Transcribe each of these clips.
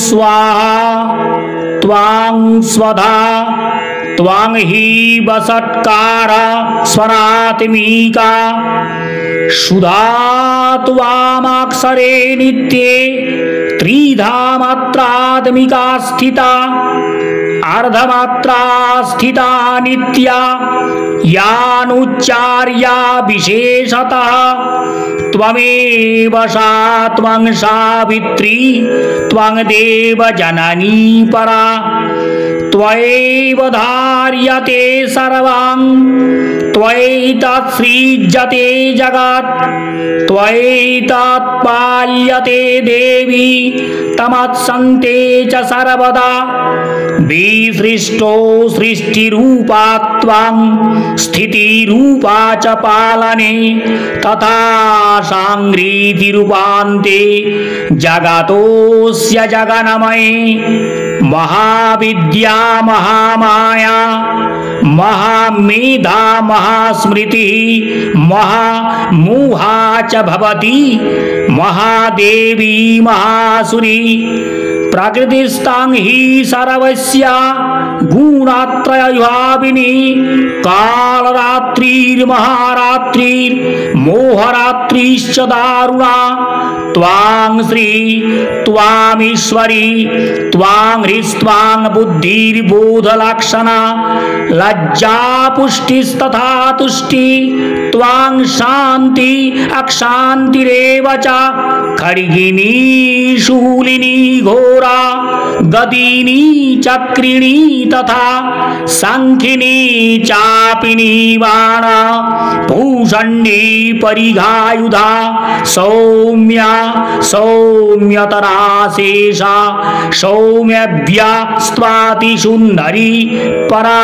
स्वाहा त्वां स्वधा त्वां हि वसत्कार स्वरात्मिका सुधा त्वामक्षरे नित्ये त्रिधा मात्रात्मिका स्थिता अर्धमात्रा स्थिता नित्या यानुच्चार्या विशेषतः त्वमेव सा त्वं सावित्री त्वं देवजननी परा त्वयैव धार्यते सर्वं त्वयैतत् सृज्यते जगत् त्वयैतत् पाल्यते देवी तमत्सन्ते च सर्वदा विसृष्टो सृष्टिरूपा त्वं स्थितिरूपा च पालने तथा सांघ्रितिरूपान्ते जगतोऽस्य जगन्मये महाविद्या महामाया महामेधा महास्मृतिः महामोहा च भवति महादेवी महासुरी प्रकृतिस्तां हि सर्वस्य गुणत्रयविभाविनी कालरात्रिर्महारात्रिर्मोहरात्रिश्च दारुणा त्वां श्री त्वामीश्वरी त्वां ह्रीस्त्वां बुद्धिर्बोधलक्षणा लज्जा पुष्टिस्तथा तुष्टि त्वां शान्ति अक्षान्तिरेव च खड्गिनी शूलिनी घोरा गदिनी चक्रिणी तथा सांखिनी चापिनी बाणा भूषण्डी परिघायुधा सौम्या सौम्यतरा शेषा सौम्यभ्या स्वाति सुंदरी परा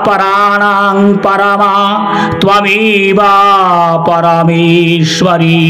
पराणां परमा त्वमेव परमेश्वरी।